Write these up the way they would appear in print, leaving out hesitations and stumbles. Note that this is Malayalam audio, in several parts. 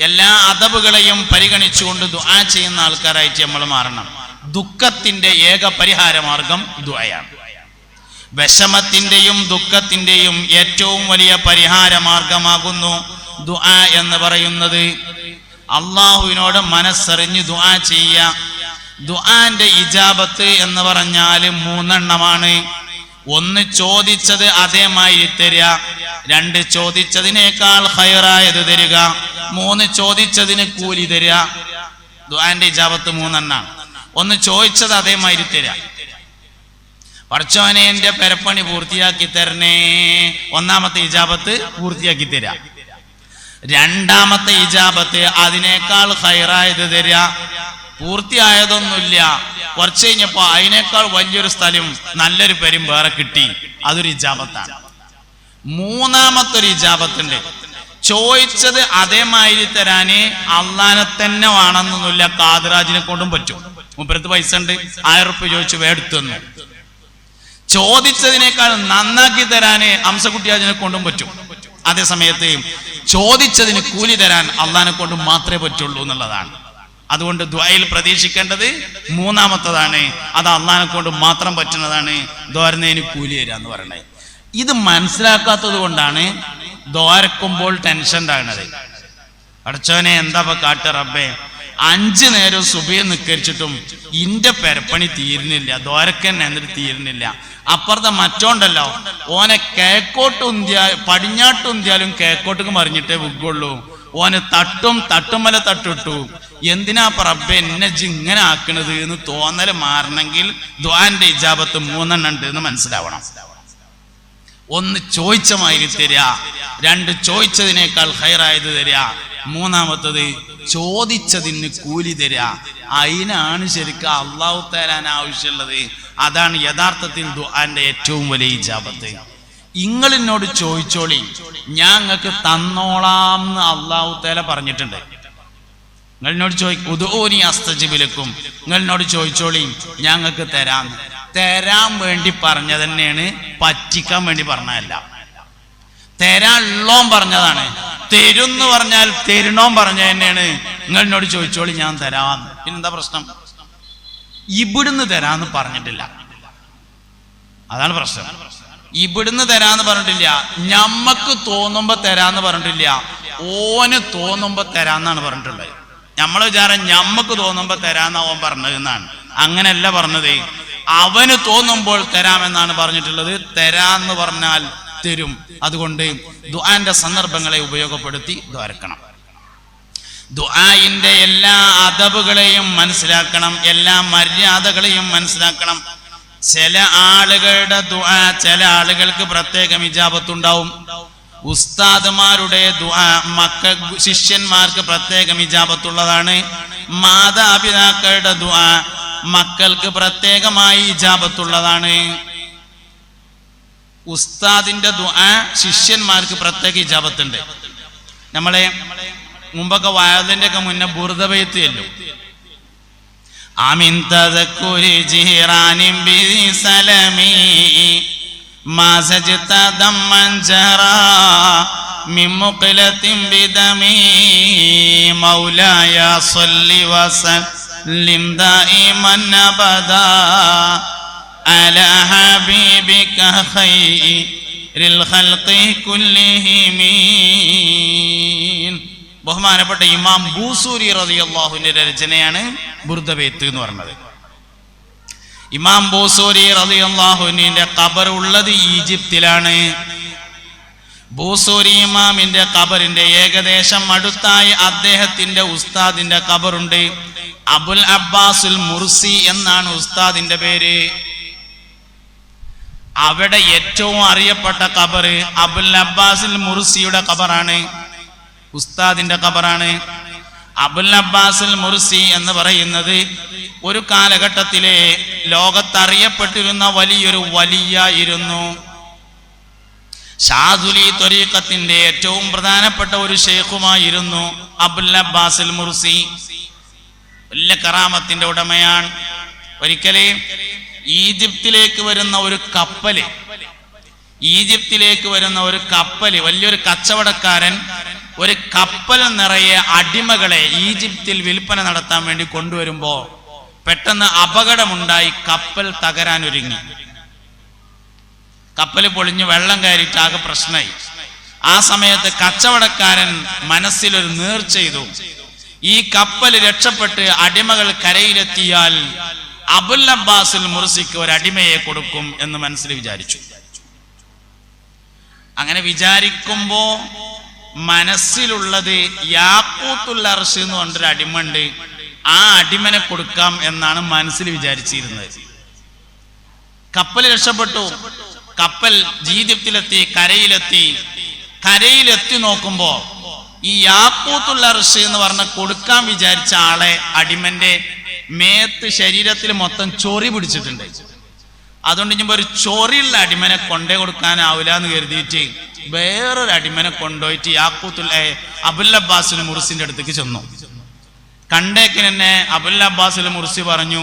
എല്ലാ അദബുകളെയും പരിഗണിച്ചുകൊണ്ട് ദുആ ചെയ്യുന്ന ആൾക്കാരായിട്ട് നമ്മൾ മാറണം. ദുഃഖത്തിന്റെ ഏക പരിഹാര മാർഗം ദുആയാണ്. വിഷമത്തിന്റെയും ദുഃഖത്തിന്റെയും ഏറ്റവും വലിയ പരിഹാര മാർഗമാകുന്നു ദുആ എന്ന് പറയുന്നത്. അള്ളാഹുവിനോട് മനസ്സറിഞ്ഞ് ദുആ ചെയ്യുക. ദുആന്റെ ഇജാബത്ത് എന്ന് പറഞ്ഞാൽ 3 എണ്ണമാണ്. 1 ചോദിച്ചത് അതേമാതിരി തരിക, 2 ചോദിച്ചതിനേക്കാൾ ഖൈറായത് തരിക, 3 ചോദിച്ചതിന് കൂലി തരിക. ദുആന്റെ ഇജാബത്ത് 3 എണ്ണാണ്. 1 ചോദിച്ചത് അതേമാതിരി തരിക. പടച്ചോനെ എന്റെ പെരപ്പണി പൂർത്തിയാക്കി തരണേ, 1ാമത്തെ ഇജാബത്ത് പൂർത്തിയാക്കി തരിക. 2ാമത്തെ ഇജാബത്ത് അതിനേക്കാൾ ഖൈറായത് തരിക. പൂർത്തിയായതൊന്നുമില്ല, കുറച്ച് കഴിഞ്ഞപ്പോ അതിനേക്കാൾ വലിയൊരു സ്ഥലം നല്ലൊരു പേരും വേറെ കിട്ടി, അതൊരു ഇജാബത്താണ്. 3ാമത്തൊരു ഇജാബത്തുണ്ട്. ചോദിച്ചത് അതേമാതിരി തരാന് അള്ളാനെ തന്നെ വേണമെന്നൊന്നുമില്ല, കാദറാജിനെ കൊണ്ടും പറ്റും. മുപ്പരത്ത് പൈസ ഉണ്ട്, 1000 റുപ്യ ചോദിച്ചു വേടുത്തു. ചോദിച്ചതിനേക്കാൾ നന്നാക്കി തരാന് അംസക്കുട്ടിയാജിനെ കൊണ്ടും പറ്റും. അതേ സമയത്ത് ചോദിച്ചതിന് കൂലി തരാൻ അള്ളാനെ കൊണ്ട് മാത്രമേ പറ്റുള്ളൂ എന്നുള്ളതാണ്. അതുകൊണ്ട് ദുആയിൽ പ്രതീക്ഷിക്കേണ്ടത് 3ാമത്തതാണ്. അത് അള്ളാനെ കൊണ്ട് മാത്രം പറ്റുന്നതാണ്. ദുആരന്നതിന് കൂലി തരാ എന്ന് പറയണത്. ഇത് മനസ്സിലാക്കാത്തത് കൊണ്ടാണ് ദുആരക്കുമ്പോൾ ടെൻഷൻ ഉണ്ടാകുന്നത്. അടച്ചോനെ എന്താ കാട്ട റബ്ബേ, 5 നേരം സുബഹി നിസ്കരിച്ചിട്ടും ഇന്റെ പെരപ്പണി തീരുന്നില്ല, ദുആരക്കന്നെ എന്നിട്ട് തീരുന്നില്ല. അപ്പുറത്തെ മറ്റോണ്ടല്ലോ, ഓനെ കേക്കോട്ടുന്തിയാ പടിഞ്ഞാട്ടുന്തിയാലും കേക്കോട്ടുക്ക് മറിഞ്ഞിട്ടേ വിഗുള്ളൂ. ഓന് തട്ടുമല തട്ടിട്ടു. എന്തിനാ റബ്ബേ എന്നെ ഇങ്ങനെ ആക്കണത് എന്ന് തോന്നല് മാറണമെങ്കിൽ ദുആന്റെ ഇജാബത്ത് 3 എണ്ണം ഉണ്ട് എന്ന് മനസ്സിലാവണം. 1 ചോദിച്ച മാതിരി തരിക, 2 ചോദിച്ചതിനേക്കാൾ ഖൈറായത് തരിക, 3ാമത്തത് ചോദിച്ചതിന് കൂലി തരിക. അതിനാണ് ശരിക്കും അള്ളാഹു തരാൻ ആവശ്യമുള്ളത്. അതാണ് യഥാർത്ഥത്തിൽ ദുആന്റെ ഏറ്റവും വലിയ ഇജാബത്ത്. ഇങ്ങളെന്നോട് ചോദിച്ചോളി, ഞങ്ങൾക്ക് തന്നോളാം എന്ന് അള്ളാഹു തആല പറഞ്ഞിട്ടുണ്ട്. നിങ്ങളെന്നോട് ഉദൂനി അസ്തജിബ് ലക്കും, നിങ്ങളെന്നോട് ചോദിച്ചോളി ഞങ്ങൾക്ക് തരാൻ വേണ്ടി പറഞ്ഞ തന്നെയാണ്, പറ്റിക്കാൻ വേണ്ടി പറഞ്ഞതല്ല. തരാനുള്ളോൻ പറഞ്ഞതാണ്. തരുന്ന് പറഞ്ഞാൽ തരണോൻ പറഞ്ഞ തന്നെയാണ്. നിങ്ങളെന്നോട് ചോദിച്ചോളി ഞാൻ തരാന്ന്. പിന്നെന്താ പ്രശ്നം? ഇവിടുന്ന് തരാന്ന് പറഞ്ഞിട്ടില്ല, അതാണ് പ്രശ്നം. ഇവിടുന്ന് തരാന്ന് പറഞ്ഞിട്ടില്ല, ഞമ്മക്ക് തോന്നുമ്പോ തരാന്ന് പറഞ്ഞിട്ടില്ല, ഓന് തോന്നുമ്പോ തരാന്നാണ് പറഞ്ഞിട്ടുള്ളത്. നമ്മളെ വിചാരം ഞമ്മക്ക് തോന്നുമ്പോ തരാന്നാ ഓൻ പറഞ്ഞത് എന്നാണ്. അങ്ങനെയല്ല പറഞ്ഞത്. അവന് തോന്നുമ്പോൾ തരാമെന്നാണ് പറഞ്ഞിട്ടുള്ളത്. തരാന്ന് പറഞ്ഞാൽ തരും. അതുകൊണ്ട് ദുആന്റെ സന്ദർഭങ്ങളെ ഉപയോഗപ്പെടുത്തി ദുആരക്കണം. ദുആഇന്റെ എല്ലാ അദബുകളെയും മനസ്സിലാക്കണം, എല്ലാ മര്യാദകളെയും മനസ്സിലാക്കണം. ചില ആളുകളുടെ ദുആ ചില ആളുകൾക്ക് പ്രത്യേകം ഇജാബത്തുണ്ടാവും. ഉസ്താദുമാരുടെ ദുആ ശിഷ്യന്മാർക്ക് പ്രത്യേകം ഇജാബത്തുള്ളതാണ്. മാതാപിതാക്കളുടെ ദുആ മക്കൾക്ക് പ്രത്യേകമായി ഇജാബത്തുള്ളതാണ്. ഉസ്താദിന്റെ ദുആ ശിഷ്യന്മാർക്ക് പ്രത്യേക ഇജാബത്തുണ്ട്. നമ്മളെ മുമ്പൊക്കെ വയതിന്റെ ഒക്കെ മുന്നേ ബുർദബൈത്ത് ചെല്ലും. ആമിൻ തദക്കുരി ജിഹ്റാനിൻ ബിസലമി മാ സജത ദമ്മൻ ജറാ മിൻ മുഖലത്തിൻ ബിദമി മൗലായ സ്വല്ലി വസല്ലിം ദായിമൻ അബദാ അലാ ഹബീബിക ഖൈറിൽ ഖൽഖി കുല്ലിഹിം. ബഹുമാനപ്പെട്ട ഇമാം ബൂസൂരി റളിയല്ലാഹുവിന്റെ രചനയാണ് ബുർദബൈത്ത് എന്ന് പറയുന്നത്. ഇമാം ബൂസൂരി റളിയല്ലാഹുവിന്റെ ഖബർ ഉള്ളത് ഈജിപ്തിലാണ്. ബൂസൂരി ഇമാമിന്റെ ഖബറിന്റെ ഏകദേശം അടുത്തായി അദ്ദേഹത്തിന്റെ ഉസ്താദിന്റെ ഖബറുണ്ട്. അബുൽ അബ്ബാസുൽ മുർസി എന്നാണ് ഉസ്താദിന്റെ പേര്. അവിടെ ഏറ്റവും അറിയപ്പെട്ട ഖബർ അബുൽ അബ്ബാസുൽ മുർസിയുടെ ഖബറാണ്, ഉസ്താദിന്റെ ഖബറാണ്. അബുൽ അബ്ബാസുൽ മുർസി എന്ന് പറയുന്നത് ഒരു കാലഘട്ടത്തിലെ ലോകത്തറിയപ്പെട്ടിരുന്ന വലിയൊരു വലിയായിരുന്നു. ഷാദുലി ത്വരീഖത്തിന്റെ ഏറ്റവും പ്രധാനപ്പെട്ട ഒരു ഷെയ്ഖുമായിരുന്നു അബുൽ അബ്ബാസുൽ മുർസി. വലിയ കറാമത്തിന്റെ ഉടമയാണ്. ഒരിക്കലേ ഈജിപ്തിലേക്ക് വരുന്ന ഒരു കപ്പല് വലിയൊരു കച്ചവടക്കാരൻ ഒരു കപ്പൽ നിറയെ അടിമകളെ ഈജിപ്തിൽ വിൽപ്പന നടത്താൻ വേണ്ടി കൊണ്ടുവരുമ്പോ പെട്ടെന്ന് അപകടമുണ്ടായി, കപ്പൽ തകരാനൊരുങ്ങി. കപ്പൽ പൊളിഞ്ഞ് വെള്ളം കയറിയിട്ട് ആകെ പ്രശ്നമായി. ആ സമയത്ത് കച്ചവടക്കാരൻ മനസ്സിലൊരു നേർച്ച ചെയ്തു, ഈ കപ്പൽ രക്ഷപ്പെട്ട് അടിമകൾ കരയിലെത്തിയാൽ അബുൽ അബ്ബാസുൽ മുർസിക്ക് ഒരു അടിമയെ കൊടുക്കും എന്ന് മനസ്സിൽ വിചാരിച്ചു. അങ്ങനെ വിചാരിക്കുമ്പോ മനസ്സിലുള്ളത് യാഖൂത്തുൽ അർശ് എന്ന് പറഞ്ഞൊരു അടിമണ്ട്, ആ അടിമനെ കൊടുക്കാം എന്നാണ് മനസ്സിൽ വിചാരിച്ചിരുന്നത്. കപ്പൽ രക്ഷപ്പെട്ടു. കപ്പൽ ഈജിപ്തിലെത്തി, കരയിലെത്തി നോക്കുമ്പോ ഈ യാഖൂത്തുൽ അർശ് എന്ന് പറഞ്ഞ കൊടുക്കാൻ വിചാരിച്ച ആളെ അടിമന്റെ മേത്ത് ശരീരത്തിൽ മൊത്തം ചൊറി പിടിച്ചിട്ടുണ്ട്. അതുകൊണ്ട് ഇനിയിപ്പോ ഒരു ചൊറിയുള്ള അടിമനെ കൊണ്ടേ കൊടുക്കാനാവില്ല എന്ന് കരുതിയിട്ട് വേറൊരു അടിമനെ കൊണ്ടുപോയിട്ട് അബുൽ അബ്ബാസുൽ മുർസിന്റെ അടുത്തേക്ക് ചെന്നു. കണ്ടേക്കിന് തന്നെ അബുൽ അബ്ബാസുൽ മുർസി പറഞ്ഞു,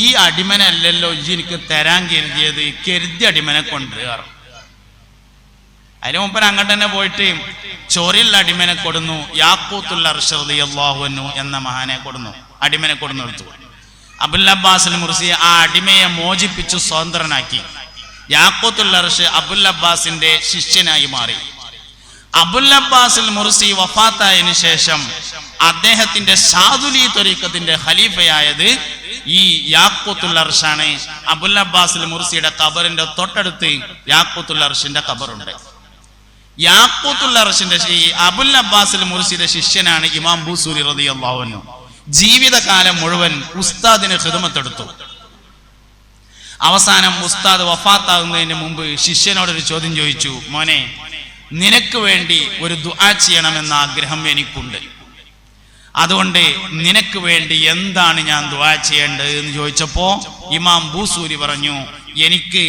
ഈ അടിമനല്ലല്ലോ എനിക്ക് തരാൻ കരുതിയ അടിമനെ കൊണ്ടുവരാറ്. അതിന് മുമ്പ് അങ്ങോട്ട് തന്നെ പോയിട്ട് ചൊറിയുള്ള അടിമനെ കൊടുന്നു. യാഖൂത്തുൽ അർശ് റളിയല്ലാഹു അൻഹു എന്ന മഹാനെ കൊടുന്നു, അടിമനെ കൊടുന്നു എടുത്തു. അബുൽ അബ്ബാസുൽ മുർസി ആ അടിമയെ മോചിപ്പിച്ചു സ്വതന്ത്രനാക്കി. യാഖൂത്തുൽ അർശ് അബുൽ അബ്ബാസിന്റെ ശിഷ്യനായി മാറി. അബുൽ അബ്ബാസുൽ മുർസി വഫാത്തായതിനു ശേഷം അദ്ദേഹത്തിന്റെ ശാദുലി ത്വരീഖത്തിന്റെ ഖലീഫയായത് ഈ യാഖൂത്തുൽ അർശാണ്. അബുൽ അബ്ബാസുൽ മുർസിയുടെ ഖബറിന്റെ തൊട്ടടുത്ത് യാഖൂത്തുൽ അർശിന്റെ ഖബറുണ്ട്. യാഖൂത്തുൽ അർശിന്റെ അബുൽ അബ്ബാസുൽ മുർസിയുടെ ശിഷ്യനാണ് ഇമാം ബൂസൂരി റളിയല്ലാഹു അൻഹു. ജീവിതകാലം മുഴുവൻ ഉസ്താദിന് ഖിദ്മത്തെടുത്തു. അവസാനം ഉസ്താദ് വഫാത്താകുന്നതിന് മുമ്പ് ശിഷ്യനോടൊരു ചോദ്യം ചോദിച്ചു, മോനെ, നിനക്ക് വേണ്ടി ഒരു ദുആ ചെയ്യണമെന്ന ആഗ്രഹം എനിക്കുണ്ട്, അതുകൊണ്ട് നിനക്ക് വേണ്ടി എന്താണ് ഞാൻ ദുആ ചെയ്യേണ്ടത് എന്ന് ചോദിച്ചപ്പോ ഇമാം ബൂസൂരി പറഞ്ഞു, എനിക്ക്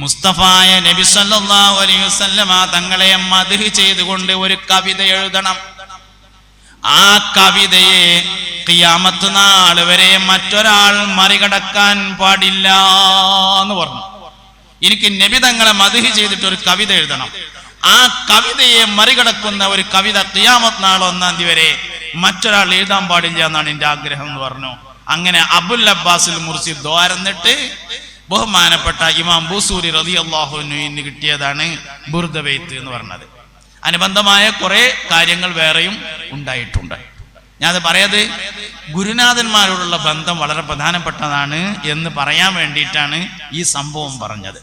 മുസ്തഫായ നബി സല്ലല്ലാഹു അലൈഹി വസല്ലമ തങ്ങളെ മദ്ഹ് ചെയ്തുകൊണ്ട് ഒരു കവിത എഴുതണം. ആ കവിതയെ ഖിയാമത്ത് നാൾ വരെ മറ്റൊരാൾ മറികടക്കാൻ പാടില്ല എന്ന് പറഞ്ഞു. എനിക്ക് നബി തങ്ങളെ മദ്ഹ് ചെയ്തിട്ട് ഒരു കവിത എഴുതണം. ആ കവിതയെ മറികടക്കുന്ന ഒരു കവിത ഖിയാമത്ത് നാൾ 1-ാം തീയതി വരെ മറ്റൊരാൾ എഴുതാൻ പാടില്ല എന്നാണ് എന്റെ ആഗ്രഹം എന്ന് പറഞ്ഞു. അങ്ങനെ അബുൽ അബ്ബാസുൽ മുർസി ദ്വാരന്നിട്ട് ബഹുമാനപ്പെട്ട ഇമാം ബൂസൂരി റളിയല്ലാഹു അൻഹു കിട്ടിയതാണ് ബുർദ ബൈത്ത് എന്ന് പറഞ്ഞത്. അനുബന്ധമായ കുറെ കാര്യങ്ങൾ വേറെയും ഉണ്ടായിട്ടുണ്ട്. ഞാനത് പറയത് ഗുരുനാഥന്മാരോടുള്ള ബന്ധം വളരെ പ്രധാനപ്പെട്ടതാണ് എന്ന് പറയാൻ വേണ്ടിയിട്ടാണ് ഈ സംഭവം പറഞ്ഞത്.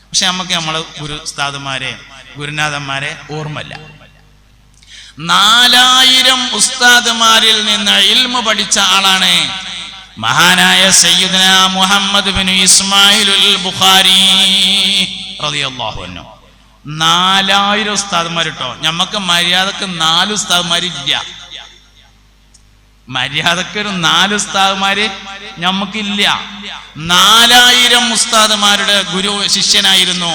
പക്ഷെ നമുക്ക് നമ്മളെ ഉസ്താദുമാരെ ഗുരുനാഥന്മാരെ ഓർമ്മയില്ല. 4000 ഉസ്താദുമാരിൽ നിന്ന് ഇൽമു പഠിച്ച ആളാണ് മഹാനായ സയ്യിദുന മുഹമ്മദ് ബിൻ ഇസ്മായിലുൽ ബുഖാരി റളിയല്ലാഹു അൻഹു. 4000 ഉസ്താദുമാർ കേട്ടോ. നമുക്ക് മര്യാദക്ക് 4 ഉസ്താദുമാരില്ല. മര്യാദക്ക് ഒരു 4 ഉസ്താദുമാര് നമുക്കില്ല. 4000 ഉസ്താദുമാരുടെ ഗുരു ശിഷ്യനായിരുന്നു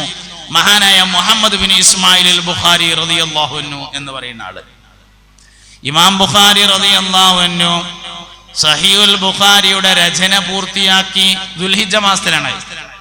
മഹാനായ മുഹമ്മദ് ബിൻ ഇസ്മായിലുൽ ബുഖാരി റളിയല്ലാഹു അൻഹു എന്ന് പറയുന്ന ആള്. ഇമാം ബുഖാരി റളിയല്ലാഹു അൻഹു സഹീഹുൽ ബുഖാരിയുടെ രചന പൂർത്തിയാക്കി ദുൽഹിജ്ജ മാസത്തിലാണ്.